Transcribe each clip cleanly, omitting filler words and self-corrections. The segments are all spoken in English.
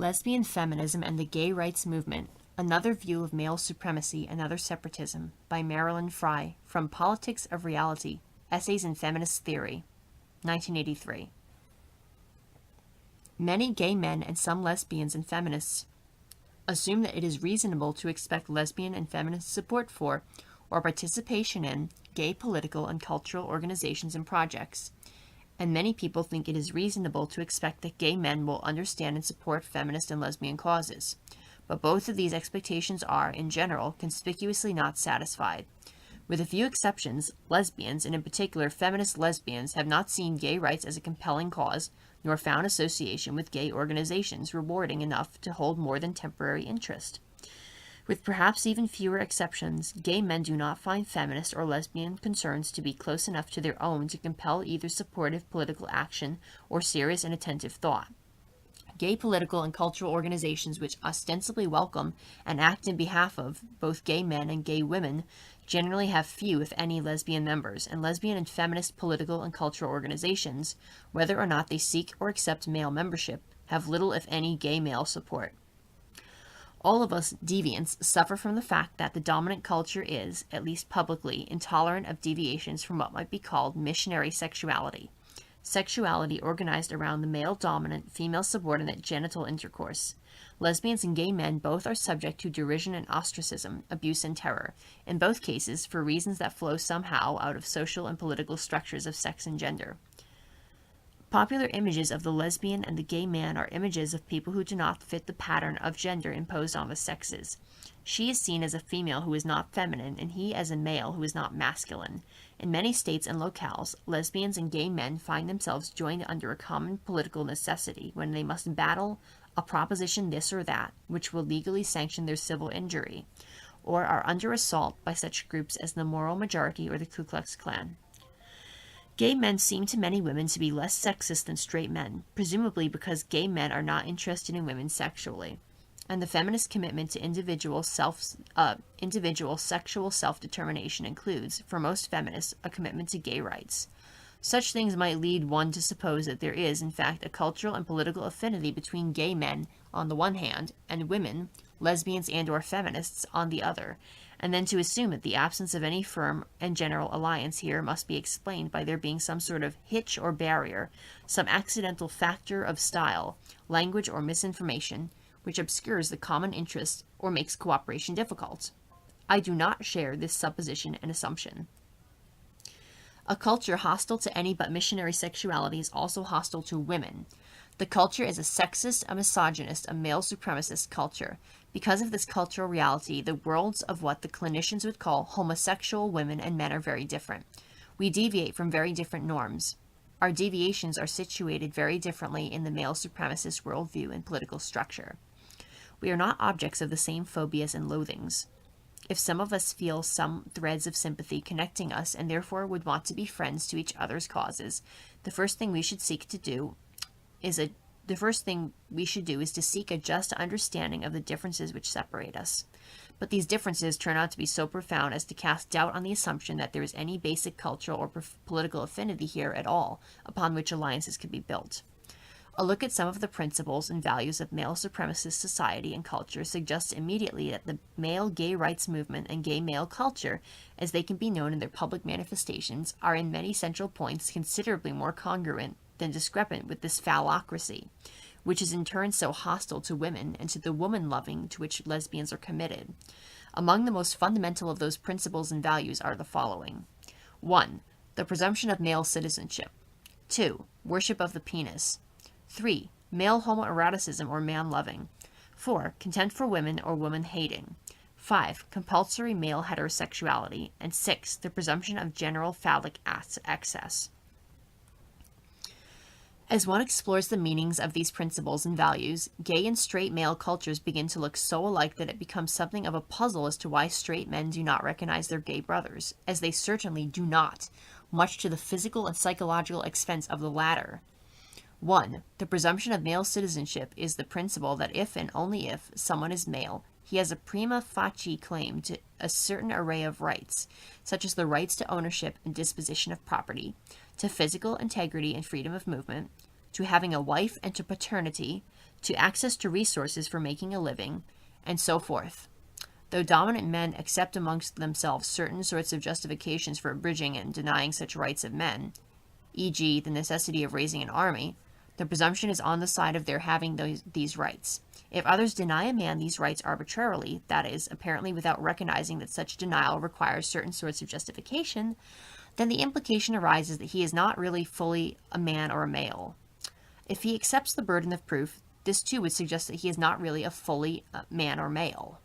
Lesbian Feminism and the Gay Rights Movement, Another View of Male Supremacy and Other Separatism by Marilyn Frye, from Politics of Reality, Essays in Feminist Theory, 1983. Many gay men and some lesbians and feminists assume that it is reasonable to expect lesbian and feminist support for or participation in gay political and cultural organizations and projects. And many people think it is reasonable to expect that gay men will understand and support feminist and lesbian causes. But both of these expectations are, in general, conspicuously not satisfied. With a few exceptions, lesbians, and in particular feminist lesbians, have not seen gay rights as a compelling cause, nor found association with gay organizations rewarding enough to hold more than temporary interest. With perhaps even fewer exceptions, gay men do not find feminist or lesbian concerns to be close enough to their own to compel either supportive political action or serious and attentive thought. Gay political and cultural organizations which ostensibly welcome and act in behalf of both gay men and gay women generally have few, if any, lesbian members, and lesbian and feminist political and cultural organizations, whether or not they seek or accept male membership, have little, if any, gay male support. All of us deviants suffer from the fact that the dominant culture is, at least publicly, intolerant of deviations from what might be called missionary sexuality. Sexuality organized around the male-dominant, female-subordinate genital intercourse. Lesbians and gay men both are subject to derision and ostracism, abuse and terror, in both cases for reasons that flow somehow out of social and political structures of sex and gender. Popular images of the lesbian and the gay man are images of people who do not fit the pattern of gender imposed on the sexes. She is seen as a female who is not feminine, and he as a male who is not masculine. In many states and locales, lesbians and gay men find themselves joined under a common political necessity when they must battle a proposition this or that, which will legally sanction their civil injury, or are under assault by such groups as the Moral Majority or the Ku Klux Klan. Gay men seem to many women to be less sexist than straight men, presumably because gay men are not interested in women sexually, and the feminist commitment to individual sexual self-determination includes, for most feminists, a commitment to gay rights. Such things might lead one to suppose that there is, in fact, a cultural and political affinity between gay men, on the one hand, and women, lesbians and/or feminists, on the other, and then to assume that the absence of any firm and general alliance here must be explained by there being some sort of hitch or barrier, some accidental factor of style, language, or misinformation, which obscures the common interest or makes cooperation difficult. I do not share this supposition and assumption. A culture hostile to any but missionary sexuality is also hostile to women. The culture is a sexist, a misogynist, a male supremacist culture. Because of this cultural reality, the worlds of what the clinicians would call homosexual women and men are very different. We deviate from very different norms. Our deviations are situated very differently in the male supremacist worldview and political structure. We are not objects of the same phobias and loathings. If some of us feel some threads of sympathy connecting us and therefore would want to be friends to each other's causes, the first thing we should do is to seek a just understanding of the differences which separate us. But these differences turn out to be so profound as to cast doubt on the assumption that there is any basic cultural or political affinity here at all upon which alliances could be built. A look at some of the principles and values of male supremacist society and culture suggests immediately that the male gay rights movement and gay male culture, as they can be known in their public manifestations, are in many central points considerably more congruent than discrepant with this phallocracy, which is in turn so hostile to women and to the woman-loving to which lesbians are committed. Among the most fundamental of those principles and values are the following. 1. The presumption of male citizenship. 2. Worship of the penis. 3. Male homoeroticism or man-loving. 4. Contempt for women or woman-hating. 5. Compulsory male heterosexuality. And 6. The presumption of general phallic excess. As one explores the meanings of these principles and values, gay and straight male cultures begin to look so alike that it becomes something of a puzzle as to why straight men do not recognize their gay brothers, as they certainly do not, much to the physical and psychological expense of the latter. 1. The presumption of male citizenship is the principle that if and only if someone is male, he has a prima facie claim to a certain array of rights, such as the rights to ownership and disposition of property, to physical integrity and freedom of movement, to having a wife and to paternity, to access to resources for making a living, and so forth. Though dominant men accept amongst themselves certain sorts of justifications for abridging and denying such rights of men, e.g., the necessity of raising an army, the presumption is on the side of their having these rights. If others deny a man these rights arbitrarily, that is, apparently without recognizing that such denial requires certain sorts of justification, then the implication arises that he is not really fully a man or a male. If he accepts the burden of proof, this too would suggest that he is not really a fully man or male.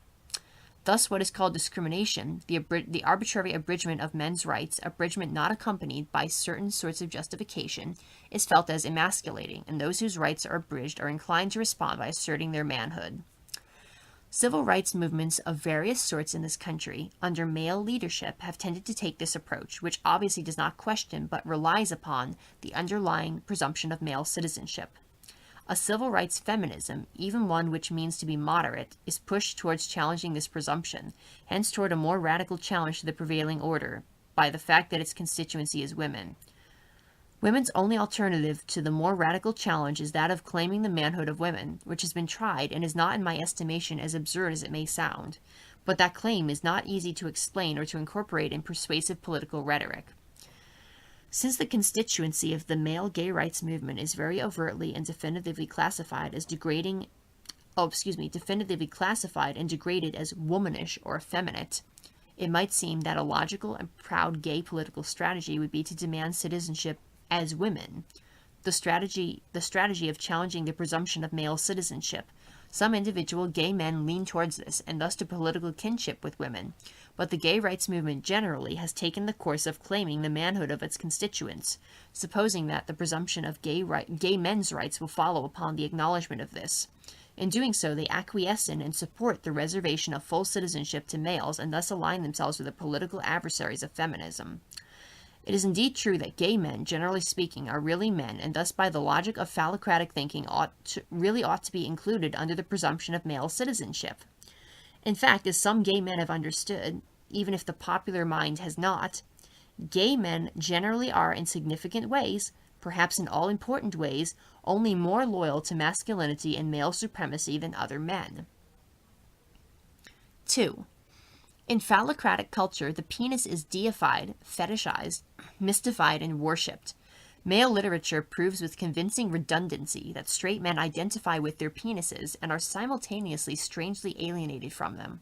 Thus, what is called discrimination, the arbitrary abridgment of men's rights, abridgment not accompanied by certain sorts of justification, is felt as emasculating, and those whose rights are abridged are inclined to respond by asserting their manhood. Civil rights movements of various sorts in this country, under male leadership, have tended to take this approach, which obviously does not question but relies upon the underlying presumption of male citizenship. A civil rights feminism, even one which means to be moderate, is pushed towards challenging this presumption, hence toward a more radical challenge to the prevailing order, by the fact that its constituency is women. Women's only alternative to the more radical challenge is that of claiming the manhood of women, which has been tried and is not in my estimation as absurd as it may sound, but that claim is not easy to explain or to incorporate in persuasive political rhetoric. Since the constituency of the male gay rights movement is very overtly and definitively classified and degraded as womanish or effeminate, it might seem that a logical and proud gay political strategy would be to demand citizenship as women, the strategy of challenging the presumption of male citizenship. Some individual gay men lean towards this, and thus to political kinship with women, but the gay rights movement generally has taken the course of claiming the manhood of its constituents, supposing that the presumption of gay men's rights will follow upon the acknowledgement of this. In doing so, they acquiesce in and support the reservation of full citizenship to males, and thus align themselves with the political adversaries of feminism. It is indeed true that gay men, generally speaking, are really men, and thus by the logic of phallocratic thinking ought to be included under the presumption of male citizenship. In fact, as some gay men have understood, even if the popular mind has not, gay men generally are in significant ways, perhaps in all important ways, only more loyal to masculinity and male supremacy than other men. 2. In phallocratic culture, the penis is deified, fetishized, mystified, and worshipped. Male literature proves with convincing redundancy that straight men identify with their penises and are simultaneously strangely alienated from them.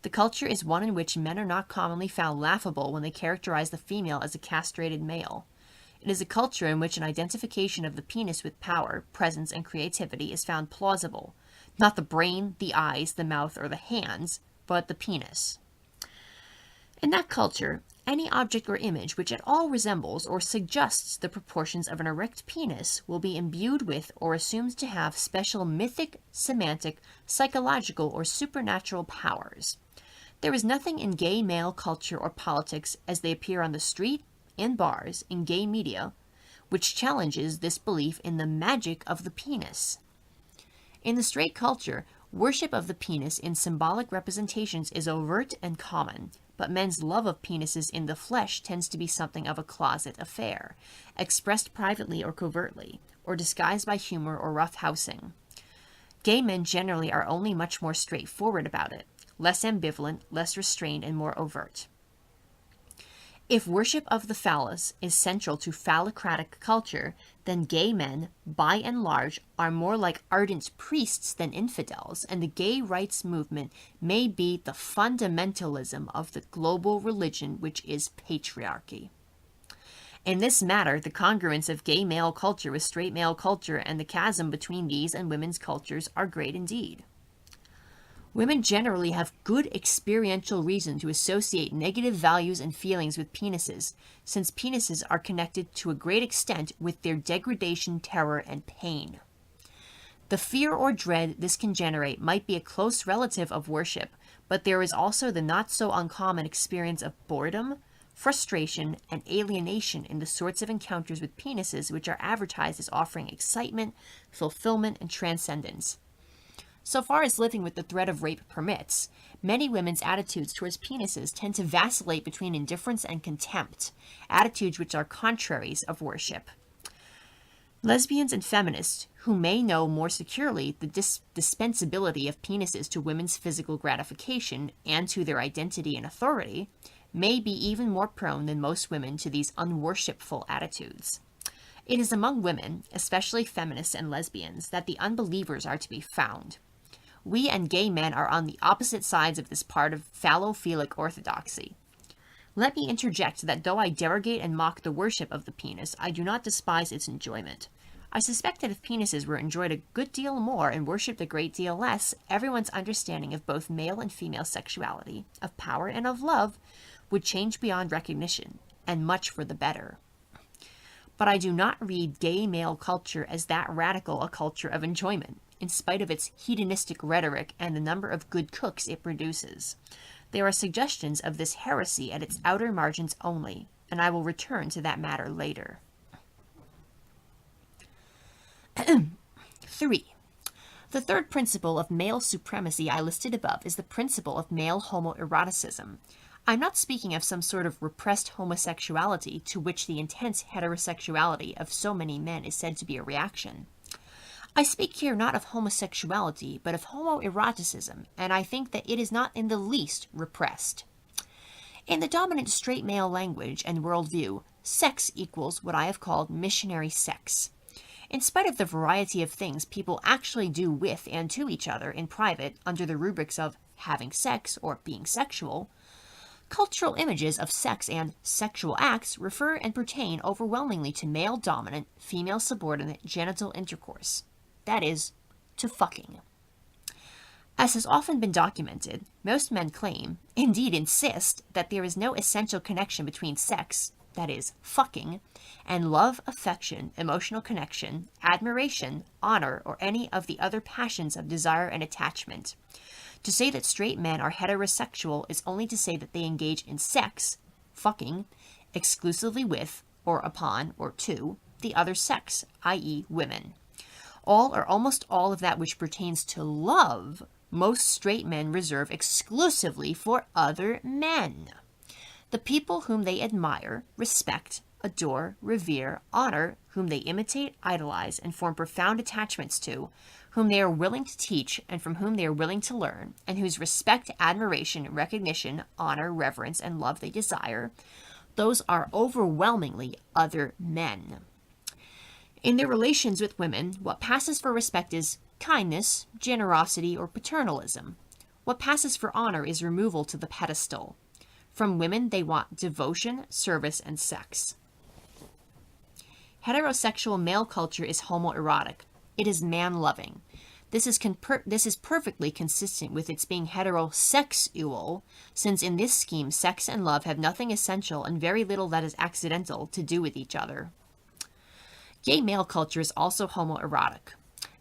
The culture is one in which men are not commonly found laughable when they characterize the female as a castrated male. It is a culture in which an identification of the penis with power, presence, and creativity is found plausible. Not the brain, the eyes, the mouth, or the hands, but the penis. In that culture, any object or image which at all resembles or suggests the proportions of an erect penis will be imbued with or assumed to have special mythic, semantic, psychological, or supernatural powers. There is nothing in gay male culture or politics as they appear on the street, in bars, in gay media, which challenges this belief in the magic of the penis. In the straight culture, worship of the penis in symbolic representations is overt and common, but men's love of penises in the flesh tends to be something of a closet affair, expressed privately or covertly, or disguised by humor or roughhousing. Gay men generally are only much more straightforward about it, less ambivalent, less restrained, and more overt. If worship of the phallus is central to phallocratic culture, then gay men, by and large, are more like ardent priests than infidels, and the gay rights movement may be the fundamentalism of the global religion, which is patriarchy. In this matter, the congruence of gay male culture with straight male culture and the chasm between these and women's cultures are great indeed. Women generally have good experiential reason to associate negative values and feelings with penises, since penises are connected to a great extent with their degradation, terror, and pain. The fear or dread this can generate might be a close relative of worship, but there is also the not so uncommon experience of boredom, frustration, and alienation in the sorts of encounters with penises which are advertised as offering excitement, fulfillment, and transcendence. So far as living with the threat of rape permits, many women's attitudes towards penises tend to vacillate between indifference and contempt, attitudes which are contraries of worship. Lesbians and feminists who may know more securely the dispensability of penises to women's physical gratification and to their identity and authority may be even more prone than most women to these unworshipful attitudes. It is among women, especially feminists and lesbians, that the unbelievers are to be found. We and gay men are on the opposite sides of this part of phallophilic orthodoxy. Let me interject that though I derogate and mock the worship of the penis, I do not despise its enjoyment. I suspect that if penises were enjoyed a good deal more and worshipped a great deal less, everyone's understanding of both male and female sexuality, of power and of love, would change beyond recognition, and much for the better. But I do not read gay male culture as that radical a culture of enjoyment, in spite of its hedonistic rhetoric and the number of good cooks it produces. There are suggestions of this heresy at its outer margins only, and I will return to that matter later. 3. The third principle of male supremacy I listed above is the principle of male homoeroticism. I'm not speaking of some sort of repressed homosexuality to which the intense heterosexuality of so many men is said to be a reaction. I speak here not of homosexuality, but of homoeroticism, and I think that it is not in the least repressed. In the dominant straight male language and worldview, sex equals what I have called missionary sex. In spite of the variety of things people actually do with and to each other in private under the rubrics of having sex or being sexual, cultural images of sex and sexual acts refer and pertain overwhelmingly to male-dominant, female-subordinate genital intercourse. That is, to fucking. As has often been documented, most men claim, indeed insist, that there is no essential connection between sex, that is, fucking, and love, affection, emotional connection, admiration, honor, or any of the other passions of desire and attachment. To say that straight men are heterosexual is only to say that they engage in sex, fucking, exclusively with, or upon, or to, the other sex, i.e. women. All or almost all of that which pertains to love, most straight men reserve exclusively for other men. The people whom they admire, respect, adore, revere, honor, whom they imitate, idolize, and form profound attachments to, whom they are willing to teach and from whom they are willing to learn, and whose respect, admiration, recognition, honor, reverence, and love they desire, those are overwhelmingly other men. In their relations with women, what passes for respect is kindness, generosity, or paternalism. What passes for honor is removal to the pedestal. From women, they want devotion, service, and sex. Heterosexual male culture is homoerotic. It is man-loving. This is perfectly consistent with its being heterosexual, since in this scheme, sex and love have nothing essential and very little that is accidental to do with each other. Gay male culture is also homoerotic.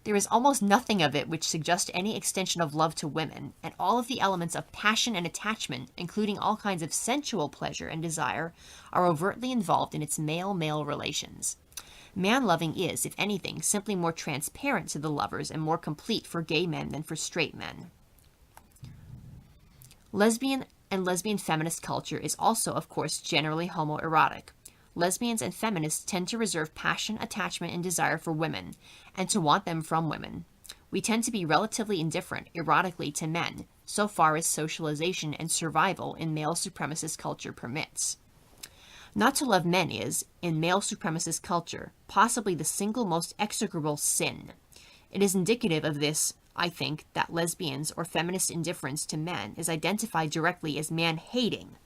There is almost nothing of it which suggests any extension of love to women, and all of the elements of passion and attachment, including all kinds of sensual pleasure and desire, are overtly involved in its male-male relations. Man-loving is, if anything, simply more transparent to the lovers and more complete for gay men than for straight men. Lesbian and lesbian feminist culture is also, of course, generally homoerotic. Lesbians and feminists tend to reserve passion, attachment, and desire for women, and to want them from women. We tend to be relatively indifferent, erotically, to men, so far as socialization and survival in male supremacist culture permits. Not to love men is, in male supremacist culture, possibly the single most execrable sin. It is indicative of this, I think, that lesbians or feminist indifference to men is identified directly as man-hating.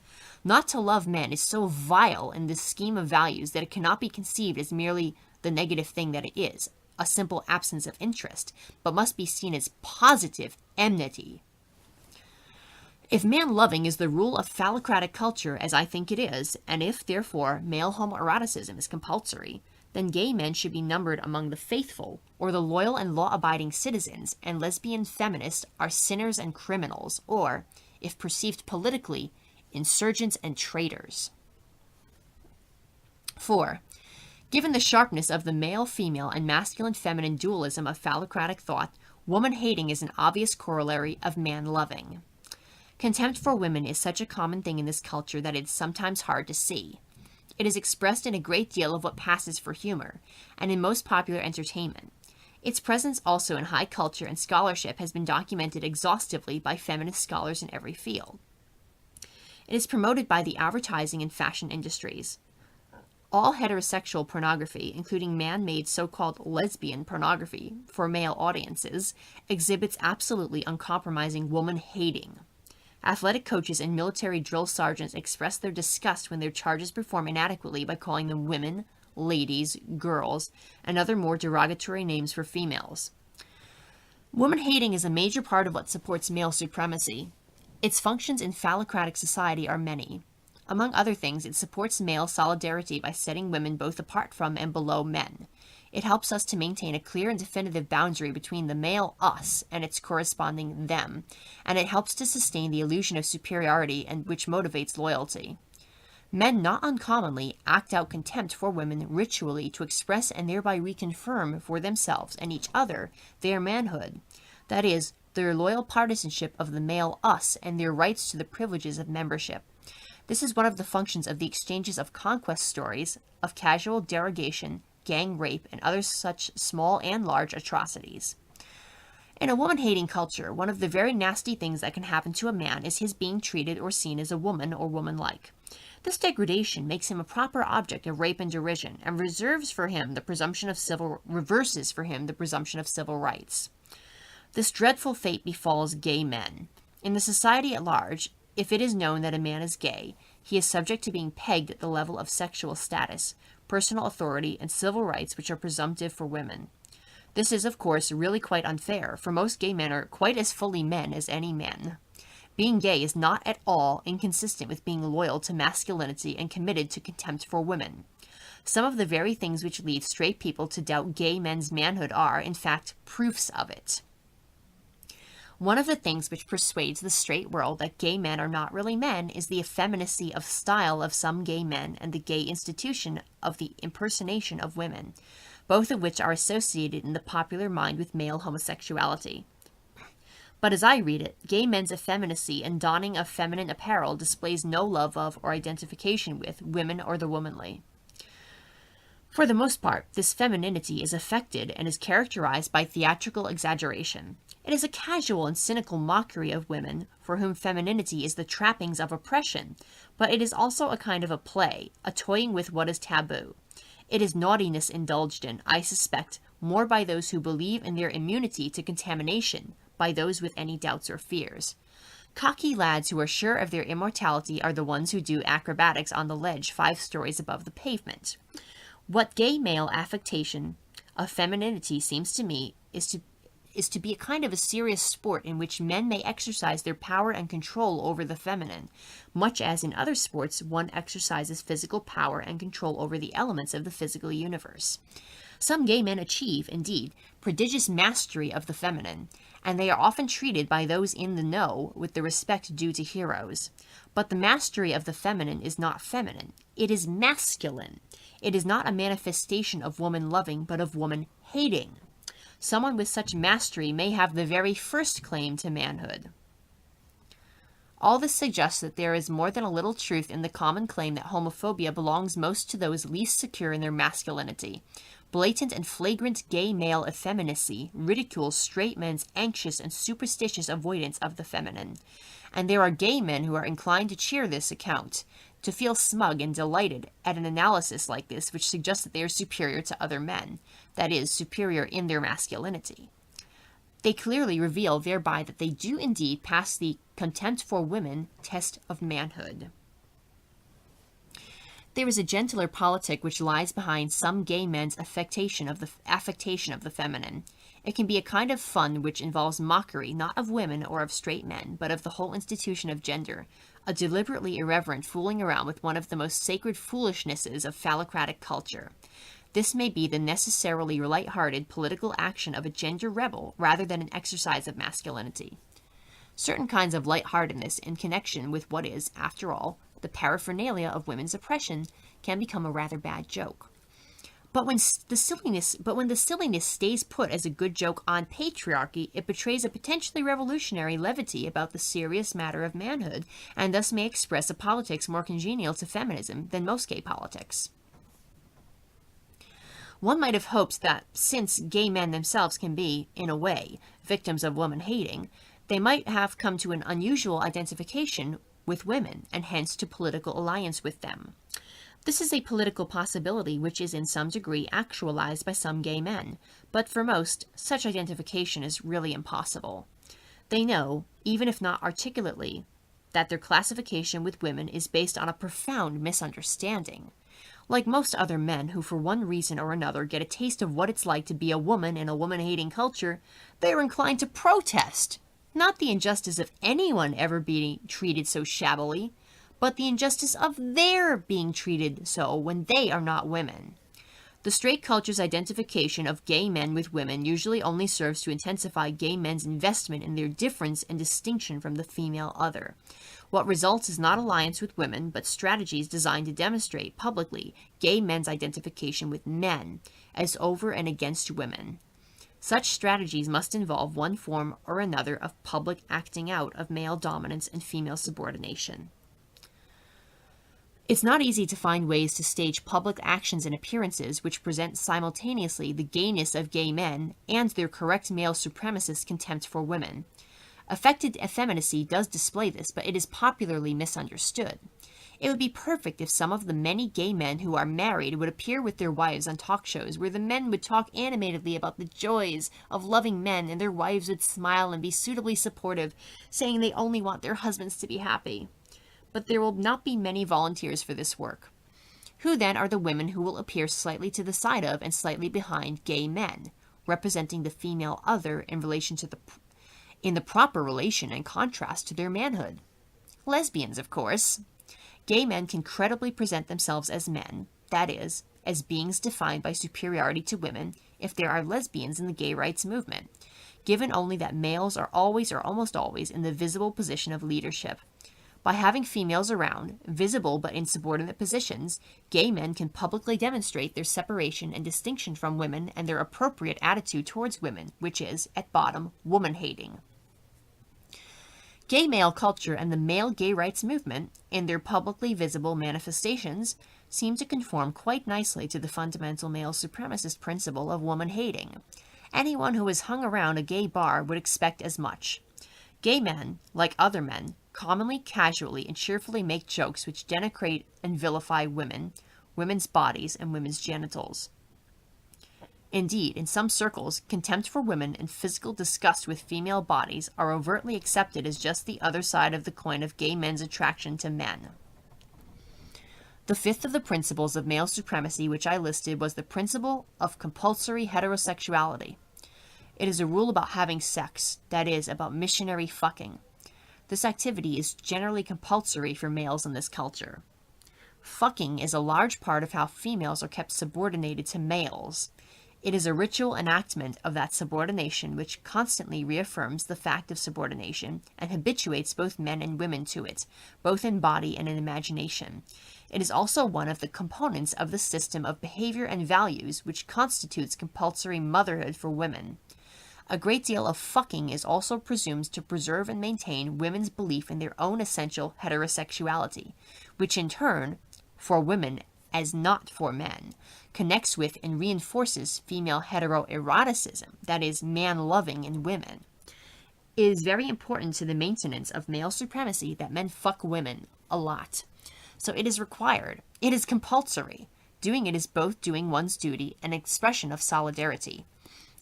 Not to love men is so vile in this scheme of values that it cannot be conceived as merely the negative thing that it is, a simple absence of interest, but must be seen as positive enmity. If man-loving is the rule of phallocratic culture, as I think it is, and if, therefore, male homoeroticism is compulsory, then gay men should be numbered among the faithful, or the loyal and law-abiding citizens, and lesbian feminists are sinners and criminals, or, if perceived politically, insurgents and traitors. 4. Given the sharpness of the male-female and masculine-feminine dualism of phallocratic thought, woman-hating is an obvious corollary of man-loving. Contempt for women is such a common thing in this culture that it is sometimes hard to see. It is expressed in a great deal of what passes for humor, and in most popular entertainment. Its presence also in high culture and scholarship has been documented exhaustively by feminist scholars in every field. It is promoted by the advertising and fashion industries. All heterosexual pornography, including man-made so-called lesbian pornography for male audiences, exhibits absolutely uncompromising woman-hating. Athletic coaches and military drill sergeants express their disgust when their charges perform inadequately by calling them women, ladies, girls, and other more derogatory names for females. Woman-hating is a major part of what supports male supremacy. Its functions in phallocratic society are many. Among other things, it supports male solidarity by setting women both apart from and below men. It helps us to maintain a clear and definitive boundary between the male us and its corresponding them, and it helps to sustain the illusion of superiority and which motivates loyalty. Men not uncommonly act out contempt for women ritually to express and thereby reconfirm for themselves and each other their manhood, that is, their loyal partisanship of the male us and their rights to the privileges of membership. This is one of the functions of the exchanges of conquest stories, of casual derogation, gang rape, and other such small and large atrocities. In a woman-hating culture, one of the very nasty things that can happen to a man is his being treated or seen as a woman or woman-like. This degradation makes him a proper object of rape and derision, and reverses for him the presumption of civil rights. This dreadful fate befalls gay men. In the society at large, if it is known that a man is gay, he is subject to being pegged at the level of sexual status, personal authority, and civil rights which are presumptive for women. This is, of course, really quite unfair, for most gay men are quite as fully men as any men. Being gay is not at all inconsistent with being loyal to masculinity and committed to contempt for women. Some of the very things which lead straight people to doubt gay men's manhood are, in fact, proofs of it. One of the things which persuades the straight world that gay men are not really men is the effeminacy of style of some gay men and the gay institution of the impersonation of women, both of which are associated in the popular mind with male homosexuality. But as I read it, gay men's effeminacy and donning of feminine apparel displays no love of or identification with women or the womanly. For the most part, this femininity is affected and is characterized by theatrical exaggeration. It is a casual and cynical mockery of women, for whom femininity is the trappings of oppression, but it is also a kind of a play, a toying with what is taboo. It is naughtiness indulged in, I suspect, more by those who believe in their immunity to contamination, by those with any doubts or fears. Cocky lads who are sure of their immortality are the ones who do acrobatics on the ledge 5 stories above the pavement. What gay male affectation of femininity seems to me is to be a kind of a serious sport in which men may exercise their power and control over the feminine, much as in other sports one exercises physical power and control over the elements of the physical universe. Some gay men achieve, indeed, prodigious mastery of the feminine, and they are often treated by those in the know with the respect due to heroes. But the mastery of the feminine is not feminine. It is masculine. It is not a manifestation of woman-loving, but of woman-hating. Someone with such mastery may have the very first claim to manhood. All this suggests that there is more than a little truth in the common claim that homophobia belongs most to those least secure in their masculinity. Blatant and flagrant gay male effeminacy ridicules straight men's anxious and superstitious avoidance of the feminine. And there are gay men who are inclined to cheer this account, to feel smug and delighted at an analysis like this which suggests that they are superior to other men, that is, superior in their masculinity. They clearly reveal thereby that they do indeed pass the contempt for women test of manhood. There is a gentler politic which lies behind some gay men's affectation of the feminine. It can be a kind of fun which involves mockery not of women or of straight men, but of the whole institution of gender, a deliberately irreverent fooling around with one of the most sacred foolishnesses of phallocratic culture. This may be the necessarily light-hearted political action of a gender rebel rather than an exercise of masculinity. Certain kinds of light-heartedness in connection with what is, after all, the paraphernalia of women's oppression can become a rather bad joke. But when the silliness stays put as a good joke on patriarchy, it betrays a potentially revolutionary levity about the serious matter of manhood, and thus may express a politics more congenial to feminism than most gay politics. One might have hoped that, since gay men themselves can be, in a way, victims of woman-hating, they might have come to an unusual identification with women, and hence to political alliance with them. This is a political possibility which is in some degree actualized by some gay men, but for most, such identification is really impossible. They know, even if not articulately, that their classification with women is based on a profound misunderstanding. Like most other men who for one reason or another get a taste of what it's like to be a woman in a woman-hating culture, they are inclined to protest, not the injustice of anyone ever being treated so shabbily, but the injustice of their being treated so when they are not women. The straight culture's identification of gay men with women usually only serves to intensify gay men's investment in their difference and distinction from the female other. What results is not alliance with women, but strategies designed to demonstrate publicly gay men's identification with men as over and against women. Such strategies must involve one form or another of public acting out of male dominance and female subordination. It's not easy to find ways to stage public actions and appearances which present simultaneously the gayness of gay men and their correct male supremacist contempt for women. Affected effeminacy does display this, but it is popularly misunderstood. It would be perfect if some of the many gay men who are married would appear with their wives on talk shows where the men would talk animatedly about the joys of loving men and their wives would smile and be suitably supportive, saying they only want their husbands to be happy. But there will not be many volunteers for this work. Who then are the women who will appear slightly to the side of and slightly behind gay men, representing the female other in relation to in the proper relation and contrast to their manhood? Lesbians, of course. Gay men can credibly present themselves as men, that is, as beings defined by superiority to women, if there are lesbians in the gay rights movement, given only that males are always or almost always in the visible position of leadership. By having females around, visible but in subordinate positions, gay men can publicly demonstrate their separation and distinction from women and their appropriate attitude towards women, which is, at bottom, woman-hating. Gay male culture and the male gay rights movement, in their publicly visible manifestations, seem to conform quite nicely to the fundamental male supremacist principle of woman-hating. Anyone who has hung around a gay bar would expect as much. Gay men, like other men, commonly casually and cheerfully make jokes which denigrate and vilify women, women's bodies, and women's genitals. Indeed, in some circles, contempt for women and physical disgust with female bodies are overtly accepted as just the other side of the coin of gay men's attraction to men. The fifth of the principles of male supremacy which I listed was the principle of compulsory heterosexuality. It is a rule about having sex, that is, about missionary fucking. This activity is generally compulsory for males in this culture. Fucking is a large part of how females are kept subordinated to males. It is a ritual enactment of that subordination which constantly reaffirms the fact of subordination and habituates both men and women to it, both in body and in imagination. It is also one of the components of the system of behavior and values which constitutes compulsory motherhood for women. A great deal of fucking is also presumed to preserve and maintain women's belief in their own essential heterosexuality, which in turn, for women as not for men, connects with and reinforces female heteroeroticism, that is, man-loving in women. It is very important to the maintenance of male supremacy that men fuck women a lot. So it is required. It is compulsory. Doing it is both doing one's duty and an expression of solidarity.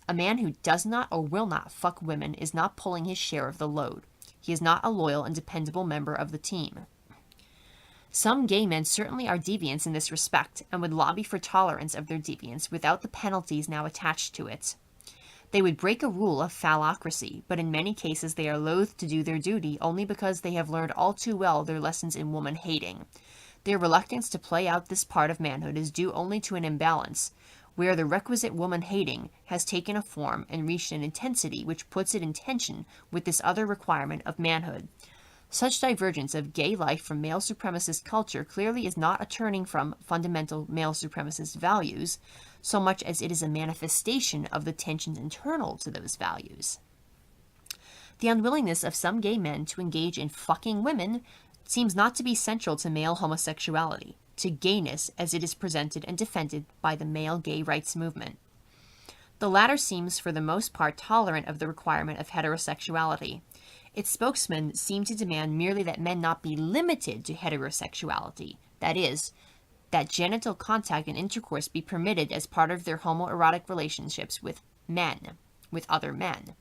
A man who does not or will not fuck women is not pulling his share of the load. He is not a loyal and dependable member of the team. Some gay men certainly are deviants in this respect and would lobby for tolerance of their deviance without the penalties now attached to it. They would break a rule of phallocracy, but in many cases they are loath to do their duty only because they have learned all too well their lessons in woman-hating. Their reluctance to play out this part of manhood is due only to an imbalance, where the requisite woman-hating has taken a form and reached an intensity which puts it in tension with this other requirement of manhood. Such divergence of gay life from male supremacist culture clearly is not a turning from fundamental male supremacist values, so much as it is a manifestation of the tensions internal to those values. The unwillingness of some gay men to engage in fucking women seems not to be central to male homosexuality, to gayness as it is presented and defended by the male gay rights movement. The latter seems for the most part tolerant of the requirement of heterosexuality. Its spokesmen seem to demand merely that men not be limited to heterosexuality, that is, that genital contact and intercourse be permitted as part of their homoerotic relationships with other men.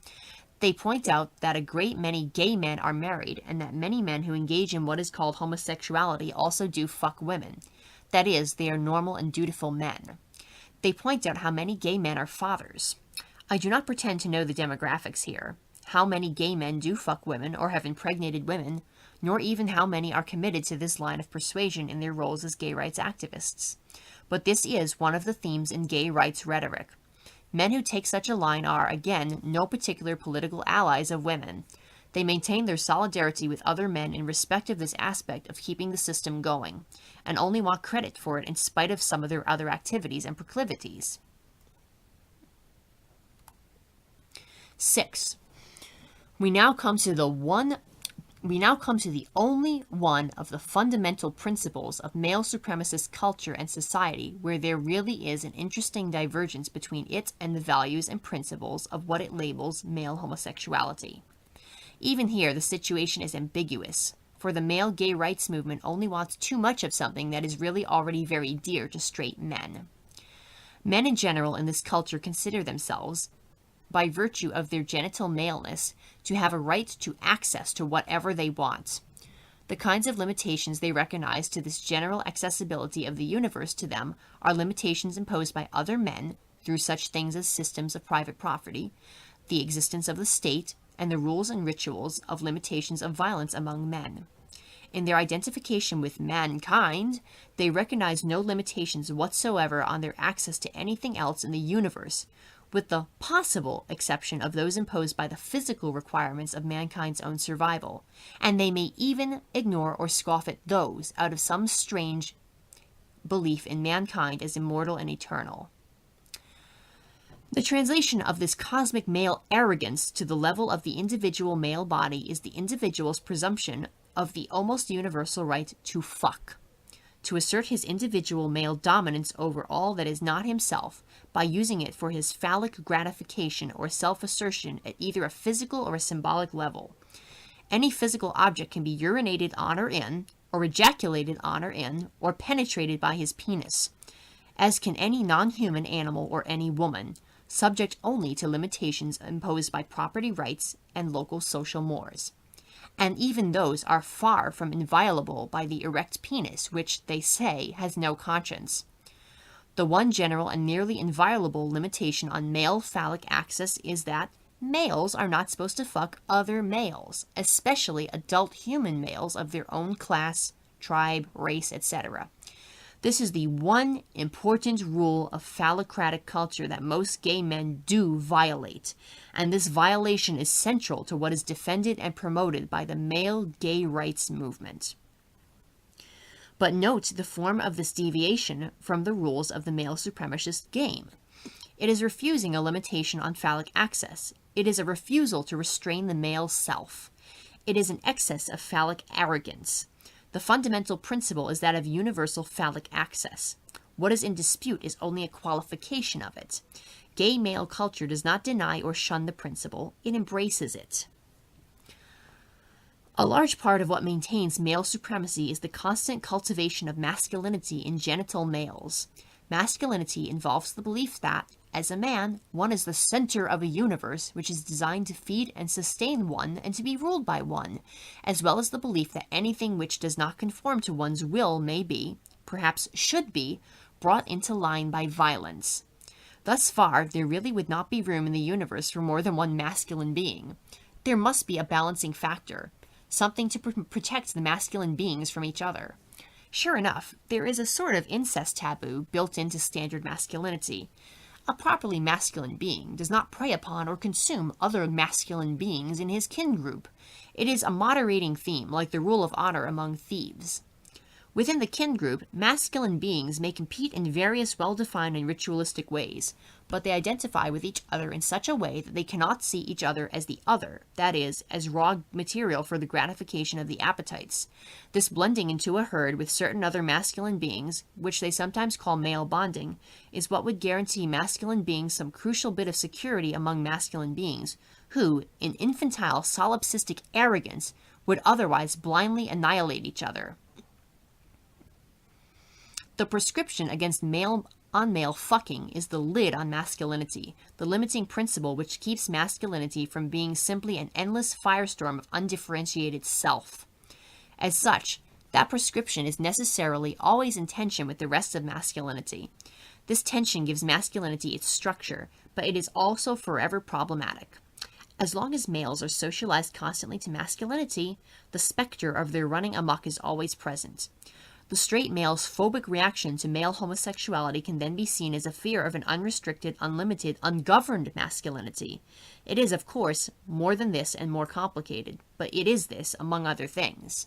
They point out that a great many gay men are married, and that many men who engage in what is called homosexuality also do fuck women. That is, they are normal and dutiful men. They point out how many gay men are fathers. I do not pretend to know the demographics here, how many gay men do fuck women or have impregnated women, nor even how many are committed to this line of persuasion in their roles as gay rights activists. But this is one of the themes in gay rights rhetoric. Men who take such a line are, again, no particular political allies of women. They maintain their solidarity with other men in respect of this aspect of keeping the system going, and only want credit for it in spite of some of their other activities and proclivities. 6. We now come to the only one of the fundamental principles of male supremacist culture and society where there really is an interesting divergence between it and the values and principles of what it labels male homosexuality. Even here, the situation is ambiguous, for the male gay rights movement only wants too much of something that is really already very dear to straight men. Men in general in this culture consider themselves, by virtue of their genital maleness, to have a right to access to whatever they want. The kinds of limitations they recognize to this general accessibility of the universe to them are limitations imposed by other men through such things as systems of private property, the existence of the state, and the rules and rituals of limitations of violence among men. In their identification with mankind, they recognize no limitations whatsoever on their access to anything else in the universe, with the possible exception of those imposed by the physical requirements of mankind's own survival, and they may even ignore or scoff at those out of some strange belief in mankind as immortal and eternal. The translation of this cosmic male arrogance to the level of the individual male body is the individual's presumption of the almost universal right to fuck, to assert his individual male dominance over all that is not himself by using it for his phallic gratification or self-assertion at either a physical or a symbolic level. Any physical object can be urinated on or in, or ejaculated on or in, or penetrated by his penis, as can any non-human animal or any woman, subject only to limitations imposed by property rights and local social mores. And even those are far from inviolable by the erect penis, which, they say, has no conscience. The one general and nearly inviolable limitation on male phallic access is that males are not supposed to fuck other males, especially adult human males of their own class, tribe, race, etc. This is the one important rule of phallocratic culture that most gay men do violate, and this violation is central to what is defended and promoted by the male gay rights movement. But note the form of this deviation from the rules of the male supremacist game. It is refusing a limitation on phallic access. It is a refusal to restrain the male self. It is an excess of phallic arrogance. The fundamental principle is that of universal phallic access. What is in dispute is only a qualification of it. Gay male culture does not deny or shun the principle, it embraces it. A large part of what maintains male supremacy is the constant cultivation of masculinity in genital males. Masculinity involves the belief that, as a man, one is the center of a universe which is designed to feed and sustain one and to be ruled by one, as well as the belief that anything which does not conform to one's will may be, perhaps should be, brought into line by violence. Thus far, there really would not be room in the universe for more than one masculine being. There must be a balancing factor, something to protect the masculine beings from each other. Sure enough, there is a sort of incest taboo built into standard masculinity. A properly masculine being does not prey upon or consume other masculine beings in his kin group. It is a moderating theme, like the rule of honor among thieves. Within the kin group, masculine beings may compete in various well-defined and ritualistic ways, but they identify with each other in such a way that they cannot see each other as the other, that is, as raw material for the gratification of the appetites. This blending into a herd with certain other masculine beings, which they sometimes call male bonding, is what would guarantee masculine beings some crucial bit of security among masculine beings, who, in infantile solipsistic arrogance, would otherwise blindly annihilate each other. The prescription against male-on-male fucking is the lid on masculinity, the limiting principle which keeps masculinity from being simply an endless firestorm of undifferentiated self. As such, that prescription is necessarily always in tension with the rest of masculinity. This tension gives masculinity its structure, but it is also forever problematic. As long as males are socialized constantly to masculinity, the specter of their running amok is always present. The straight male's phobic reaction to male homosexuality can then be seen as a fear of an unrestricted, unlimited, ungoverned masculinity. It is, of course, more than this and more complicated, but it is this, among other things.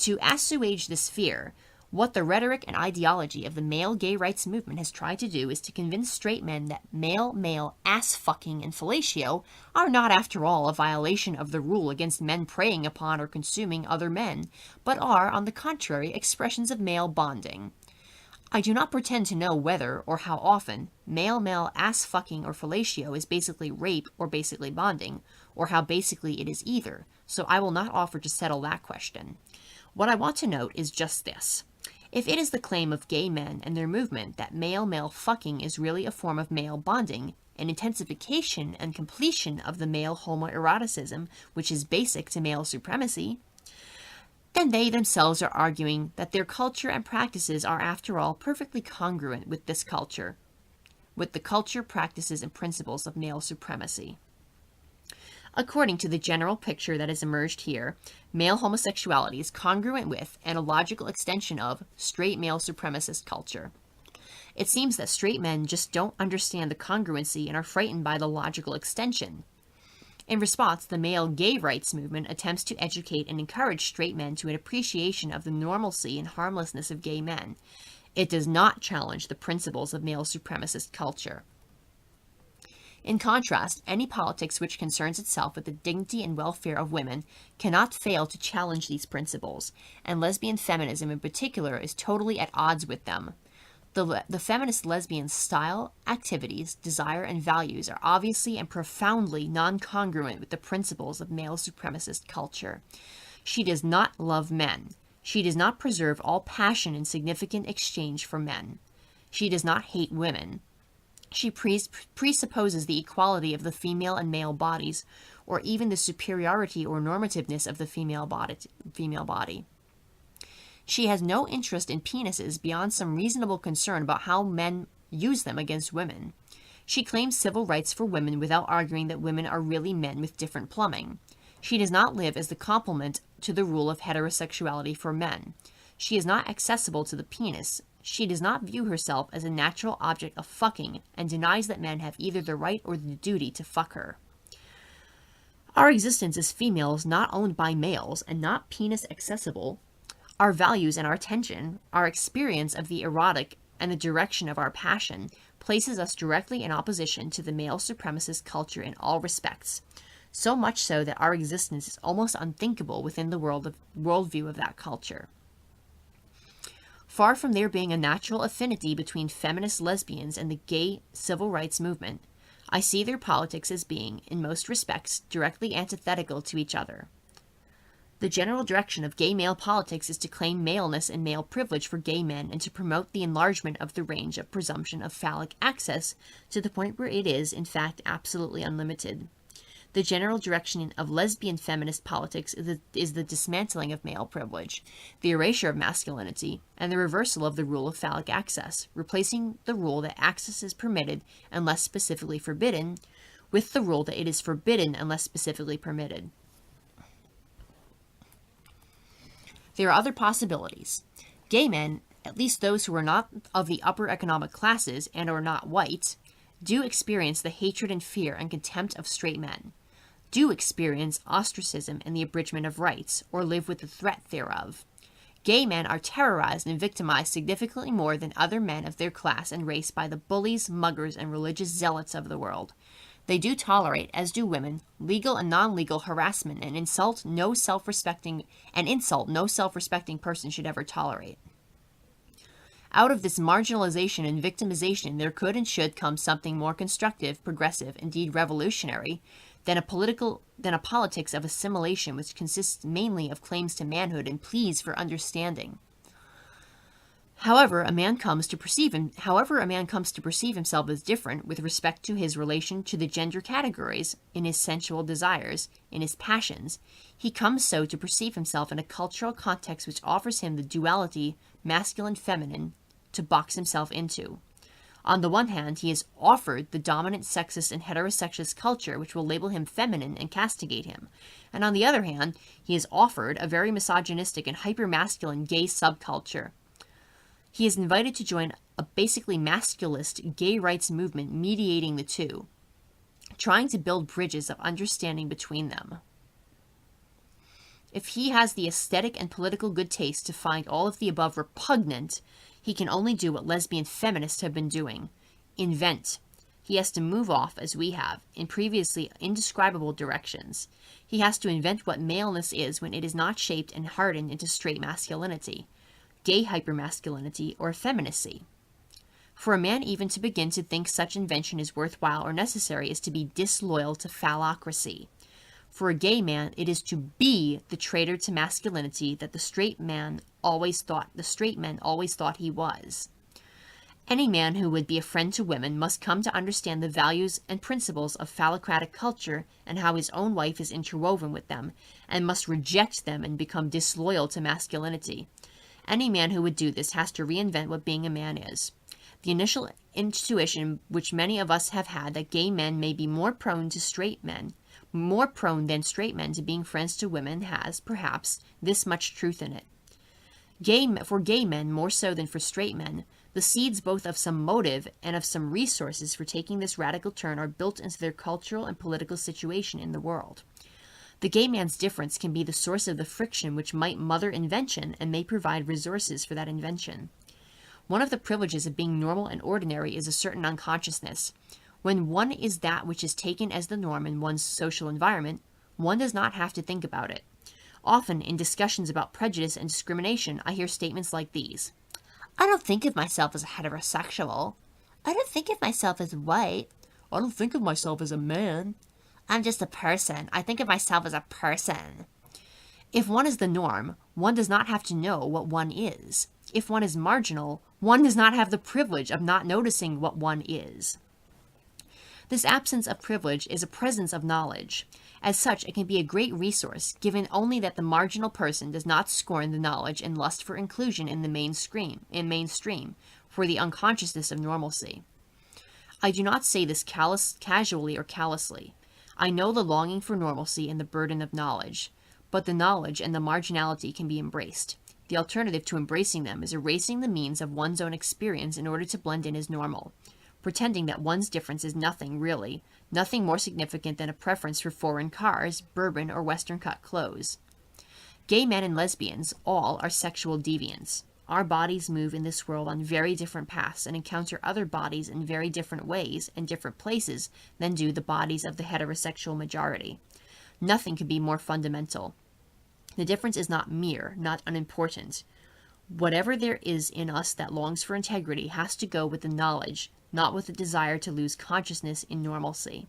To assuage this fear, what the rhetoric and ideology of the male gay rights movement has tried to do is to convince straight men that male-male ass-fucking and fellatio are not, after all, a violation of the rule against men preying upon or consuming other men, but are, on the contrary, expressions of male bonding. I do not pretend to know whether, or how often, male-male ass-fucking or fellatio is basically rape or basically bonding, or how basically it is either, so I will not offer to settle that question. What I want to note is just this. If it is the claim of gay men and their movement that male-male fucking is really a form of male bonding, an intensification and completion of the male homoeroticism, which is basic to male supremacy, then they themselves are arguing that their culture and practices are, after all, perfectly congruent with this culture, with the culture, practices, and principles of male supremacy. According to the general picture that has emerged here, male homosexuality is congruent with and a logical extension of straight male supremacist culture. It seems that straight men just don't understand the congruency and are frightened by the logical extension. In response, the male gay rights movement attempts to educate and encourage straight men to an appreciation of the normalcy and harmlessness of gay men. It does not challenge the principles of male supremacist culture. In contrast, any politics which concerns itself with the dignity and welfare of women cannot fail to challenge these principles, and lesbian feminism in particular is totally at odds with them. The feminist lesbian style, activities, desire, and values are obviously and profoundly non-congruent with the principles of male supremacist culture. She does not love men. She does not preserve all passion in significant exchange for men. She does not hate women. She presupposes the equality of the female and male bodies, or even the superiority or normativeness of the female body. She has no interest in penises beyond some reasonable concern about how men use them against women. She claims civil rights for women without arguing that women are really men with different plumbing. She does not live as the complement to the rule of heterosexuality for men. She is not accessible to the penis. She does not view herself as a natural object of fucking and denies that men have either the right or the duty to fuck her. Our existence as females not owned by males and not penis accessible, our values and our attention, our experience of the erotic and the direction of our passion places us directly in opposition to the male supremacist culture in all respects, so much so that our existence is almost unthinkable within the worldview of that culture. Far from there being a natural affinity between feminist lesbians and the gay civil rights movement, I see their politics as being, in most respects, directly antithetical to each other. The general direction of gay male politics is to claim maleness and male privilege for gay men and to promote the enlargement of the range of presumption of phallic access to the point where it is, in fact, absolutely unlimited. The general direction of lesbian feminist politics is the dismantling of male privilege, the erasure of masculinity, and the reversal of the rule of phallic access, replacing the rule that access is permitted unless specifically forbidden with the rule that it is forbidden unless specifically permitted. There are other possibilities. Gay men at least those who are not of the upper economic classes and are not white, do experience the hatred and fear and contempt of straight men, do experience ostracism and the abridgment of rights, or live with the threat thereof. Gay men are terrorized and victimized significantly more than other men of their class and race by the bullies, muggers, and religious zealots of the world. They do tolerate, as do women, legal and non-legal harassment and insult no self-respecting person should ever tolerate. Out of this marginalization and victimization, there could and should come something more constructive, progressive, indeed revolutionary, than a politics of assimilation which consists mainly of claims to manhood and pleas for understanding. However a man comes to perceive himself as different with respect to his relation to the gender categories, in his sensual desires, in his passions, he comes so to perceive himself in a cultural context which offers him the duality masculine-feminine to box himself into. On the one hand, he is offered the dominant sexist and heterosexist culture which will label him feminine and castigate him, and on the other hand, he is offered a very misogynistic and hyper-masculine gay subculture. He is invited to join a basically masculist gay rights movement mediating the two, trying to build bridges of understanding between them. If he has the aesthetic and political good taste to find all of the above repugnant, he can only do what lesbian feminists have been doing: invent. He has to move off, as we have, in previously indescribable directions. He has to invent what maleness is when it is not shaped and hardened into straight masculinity, gay hypermasculinity, or effeminacy. For a man even to begin to think such invention is worthwhile or necessary is to be disloyal to phallocracy. For a gay man, it is to be the traitor to masculinity that the straight men always thought he was. Any man who would be a friend to women must come to understand the values and principles of phallocratic culture and how his own wife is interwoven with them, and must reject them and become disloyal to masculinity. Any man who would do this has to reinvent what being a man is. The initial intuition which many of us have had that gay men may be more prone than straight men to being friends to women has, perhaps, this much truth in it. For gay men, more so than for straight men, the seeds both of some motive and of some resources for taking this radical turn are built into their cultural and political situation in the world. The gay man's difference can be the source of the friction which might mother invention and may provide resources for that invention. One of the privileges of being normal and ordinary is a certain unconsciousness. When one is that which is taken as the norm in one's social environment, one does not have to think about it. Often, in discussions about prejudice and discrimination, I hear statements like these: I don't think of myself as a heterosexual. I don't think of myself as white. I don't think of myself as a man. I'm just a person. I think of myself as a person. If one is the norm, one does not have to know what one is. If one is marginal, one does not have the privilege of not noticing what one is. This absence of privilege is a presence of knowledge. As such, it can be a great resource, given only that the marginal person does not scorn the knowledge and lust for inclusion in the mainstream, for the unconsciousness of normalcy. I do not say this casually or callously. I know the longing for normalcy and the burden of knowledge, but the knowledge and the marginality can be embraced. The alternative to embracing them is erasing the means of one's own experience in order to blend in as normal, pretending that one's difference is nothing really, nothing more significant than a preference for foreign cars, bourbon, or Western-cut clothes. Gay men and lesbians, all, are sexual deviants. Our bodies move in this world on very different paths and encounter other bodies in very different ways and different places than do the bodies of the heterosexual majority. Nothing could be more fundamental. The difference is not mere, not unimportant. Whatever there is in us that longs for integrity has to go with the knowledge, not with the desire to lose consciousness in normalcy.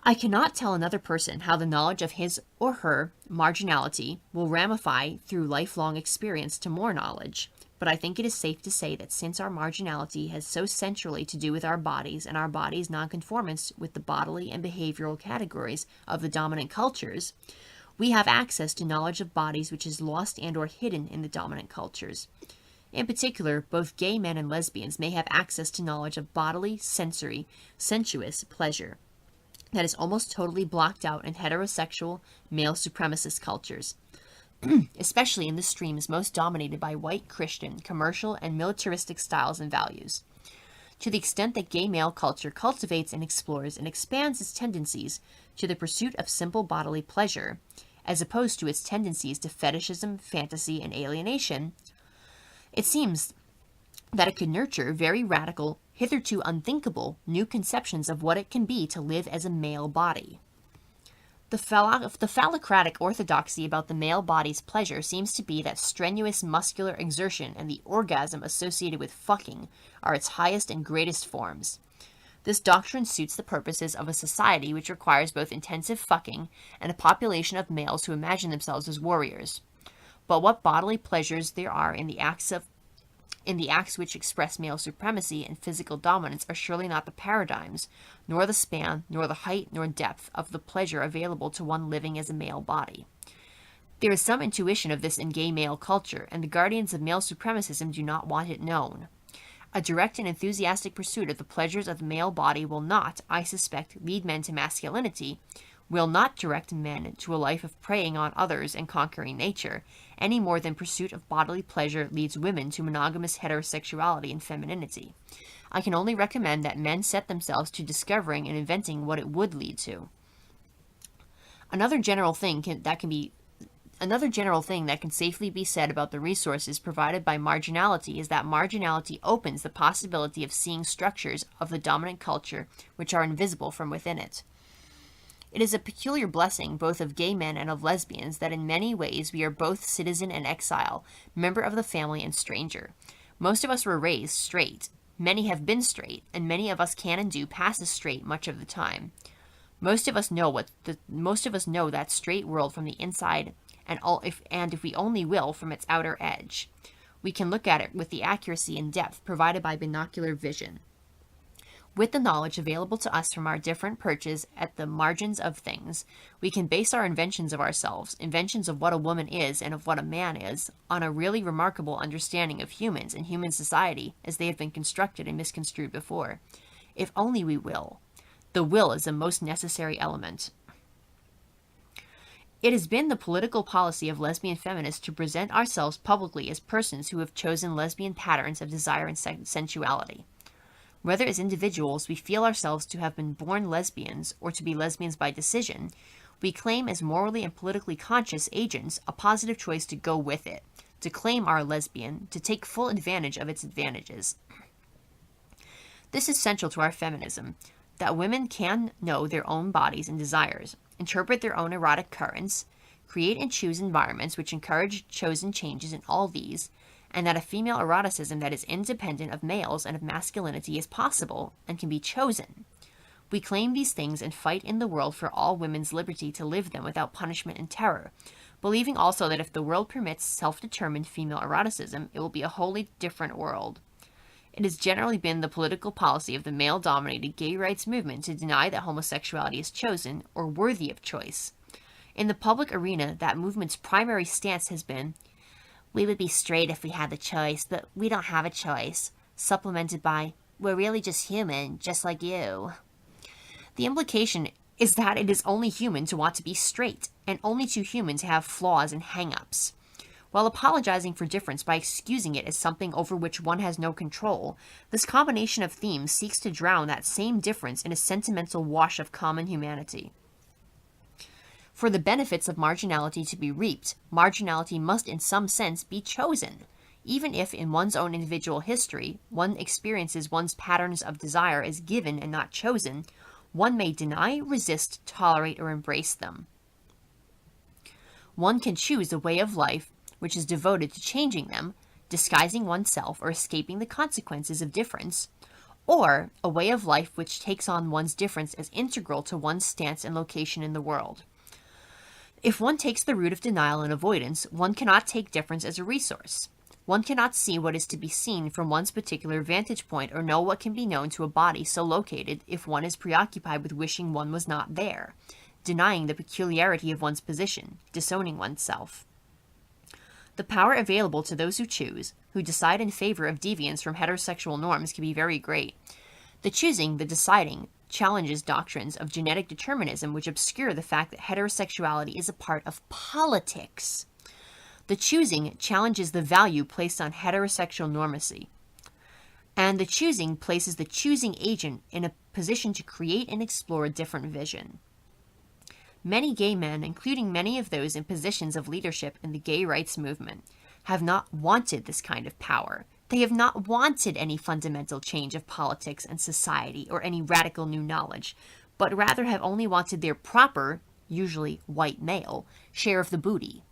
I cannot tell another person how the knowledge of his or her marginality will ramify through lifelong experience to more knowledge, but I think it is safe to say that since our marginality has so centrally to do with our bodies and our bodies' nonconformance with the bodily and behavioral categories of the dominant cultures, we have access to knowledge of bodies which is lost and or hidden in the dominant cultures. In particular, both gay men and lesbians may have access to knowledge of bodily, sensory, sensuous pleasure that is almost totally blocked out in heterosexual, male supremacist cultures. especially in the streams most dominated by white Christian, commercial, and militaristic styles and values. To the extent that gay male culture cultivates and explores and expands its tendencies to the pursuit of simple bodily pleasure, as opposed to its tendencies to fetishism, fantasy, and alienation, it seems that it could nurture very radical, hitherto unthinkable, new conceptions of what it can be to live as a male body. The phallocratic orthodoxy about the male body's pleasure seems to be that strenuous muscular exertion and the orgasm associated with fucking are its highest and greatest forms. This doctrine suits the purposes of a society which requires both intensive fucking and a population of males who imagine themselves as warriors. But what bodily pleasures there are in the acts which express male supremacy and physical dominance are surely not the paradigms, nor the span, nor the height, nor depth of the pleasure available to one living as a male body. There is some intuition of this in gay male culture, and the guardians of male supremacism do not want it known. A direct and enthusiastic pursuit of the pleasures of the male body will not, I suspect, lead men to masculinity, will not direct men to a life of preying on others and conquering nature, any more than pursuit of bodily pleasure leads women to monogamous heterosexuality and femininity. I can only recommend that men set themselves to discovering and inventing what it would lead to. Another general thing that can safely be said about the resources provided by marginality is that marginality opens the possibility of seeing structures of the dominant culture which are invisible from within it. It is a peculiar blessing both of gay men and of lesbians that in many ways we are both citizen and exile, member of the family and stranger. Most of us were raised straight. Many have been straight, and many of us can and do pass as straight much of the time. Most of us know that straight world from the inside, and if we only will, from its outer edge. We can look at it with the accuracy and depth provided by binocular vision. With the knowledge available to us from our different perches at the margins of things, we can base our inventions of ourselves, inventions of what a woman is and of what a man is, on a really remarkable understanding of humans and human society as they have been constructed and misconstrued before. If only we will. The will is a most necessary element. It has been the political policy of lesbian feminists to present ourselves publicly as persons who have chosen lesbian patterns of desire and sensuality. Whether as individuals we feel ourselves to have been born lesbians or to be lesbians by decision, we claim as morally and politically conscious agents a positive choice to go with it, to claim our lesbian, to take full advantage of its advantages. This is central to our feminism, that women can know their own bodies and desires, interpret their own erotic currents, create and choose environments which encourage chosen changes in all these, and that a female eroticism that is independent of males and of masculinity is possible and can be chosen. We claim these things and fight in the world for all women's liberty to live them without punishment and terror, believing also that if the world permits self-determined female eroticism, it will be a wholly different world. It has generally been the political policy of the male-dominated gay rights movement to deny that homosexuality is chosen or worthy of choice. In the public arena, that movement's primary stance has been, "We would be straight if we had the choice, but we don't have a choice," supplemented by, "We're really just human, just like you." The implication is that it is only human to want to be straight, and only too human to have flaws and hang-ups. While apologizing for difference by excusing it as something over which one has no control, this combination of themes seeks to drown that same difference in a sentimental wash of common humanity. For the benefits of marginality to be reaped, marginality must in some sense be chosen. Even if in one's own individual history, one experiences one's patterns of desire as given and not chosen, one may deny, resist, tolerate, or embrace them. One can choose a way of life which is devoted to changing them, disguising oneself or escaping the consequences of difference, or a way of life which takes on one's difference as integral to one's stance and location in the world. If one takes the route of denial and avoidance, one cannot take difference as a resource. One cannot see what is to be seen from one's particular vantage point or know what can be known to a body so located if one is preoccupied with wishing one was not there, denying the peculiarity of one's position, disowning oneself. The power available to those who choose, who decide in favor of deviance from heterosexual norms, can be very great. The choosing, the deciding, challenges doctrines of genetic determinism which obscure the fact that heterosexuality is a part of politics. The choosing challenges the value placed on heterosexual normacy. And the choosing places the choosing agent in a position to create and explore a different vision. Many gay men, including many of those in positions of leadership in the gay rights movement, have not wanted this kind of power. They have not wanted any fundamental change of politics and society or any radical new knowledge, but rather have only wanted their proper, usually white male, share of the booty.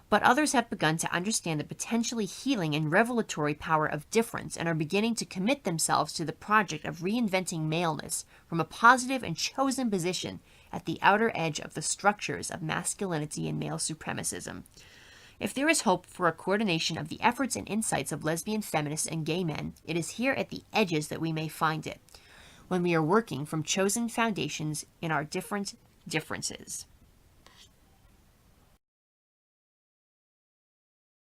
But others have begun to understand the potentially healing and revelatory power of difference and are beginning to commit themselves to the project of reinventing maleness from a positive and chosen position at the outer edge of the structures of masculinity and male supremacism. If there is hope for a coordination of the efforts and insights of lesbian feminists and gay men, it is here at the edges that we may find it, when we are working from chosen foundations in our different differences.